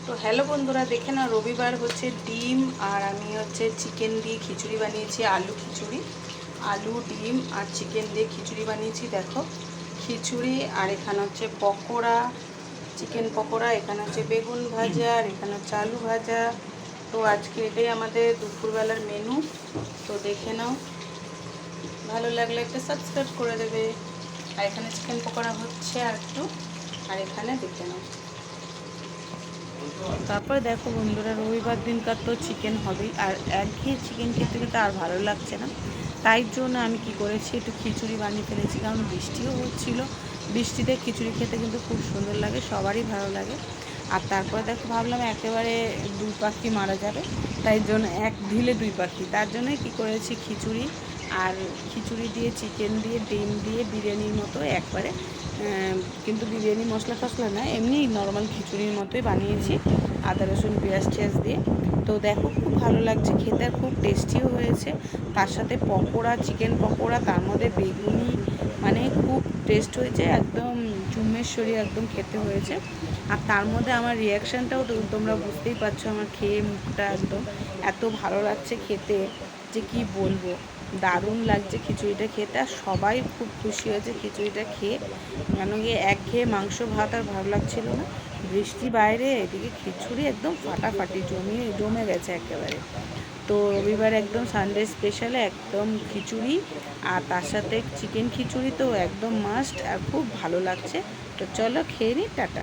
তো হ্যালো বন্ধুরা, দেখে না রবিবার হচ্ছে ডিম আর আমি হচ্ছে চিকেন দিয়ে খিচুড়ি বানিয়েছি। আলু খিচুড়ি, আলু ডিম আর চিকেন দিয়ে খিচুড়ি বানিয়েছি। দেখো খিচুড়ি, আর এখানে হচ্ছে পকোড়া, চিকেন পকোড়া, এখানে হচ্ছে বেগুন ভাজা, আর এখানে হচ্ছে আলু ভাজা। তো আজকে এটাই আমাদের দুপুরবেলার মেনু। তো দেখে নাও, ভালো লাগলে একটা সাবস্ক্রাইব করে দেবে। আর এখানে চিকেন পকোড়া হচ্ছে আর একটু, আর এখানে দেখে নাও। তারপরে দেখো বন্ধুরা, রবিবার দিনকার তো চিকেন হবেই, আর একঘেয়ে চিকেন খেতে খেতে আর ভালো লাগছে না। তাই জন্য আমি কি করেছি, একটু খিচুড়ি বানিয়ে ফেলেছি, কারণ বৃষ্টিও হচ্ছিল। বৃষ্টিতে খিচুড়ি খেতে কিন্তু খুব সুন্দর লাগে, সবারই ভালো লাগে। আর তারপরে দেখো ভাবলাম একেবারে দুই পাখি মারা যাবে, তাই জন্য এক ঢিলে দুই পাখি, তার জন্যই কী করেছি, খিচুড়ি আর খিচুড়ি দিয়ে চিকেন দিয়ে ডিম দিয়ে বিরিয়ানির মতো একবারে, কিন্তু বিরিয়ানি মশলা টশলা না, এমনি নর্মাল খিচুড়ির মতোই বানিয়েছি, আদা রসুন পেঁয়াজ টিয়াজ দিয়ে। তো দেখো খুব ভালো লাগছে খেতে, আর খুব টেস্টিও হয়েছে। তার সাথে পকোড়া, চিকেন পকোড়া, তার মধ্যে বেগুনি, মানে খুব টেস্ট হয়েছে, একদম চুম্বেশ্বরী একদম খেতে হয়েছে। আর তার মধ্যে আমার রিয়াকশানটাও তোমরা বুঝতেই পারছো, আমার খেয়ে মুখটা একদম এত ভালো লাগছে খেতে যে কি বলবো। দারুণ লাগছে খিচুড়িটা খেতে, আর সবাই খুব খুশি হয়েছে খিচুড়িটা খেয়ে। কেন গিয়ে একঘেয়ে মাংস ভাত আর ভালো লাগছিল না, বৃষ্টি বাইরে, এদিকে খিচুড়ি একদম ফাটাফাটি জমে গেছে একেবারে। তো রবিবার একদম সানডে স্পেশালে একদম খিচুড়ি, আর তার সাথে চিকেন খিচুড়ি তো একদম মাস্ট, আর খুব ভালো লাগছে। তো চলো খেয়ে নিই, টাটা।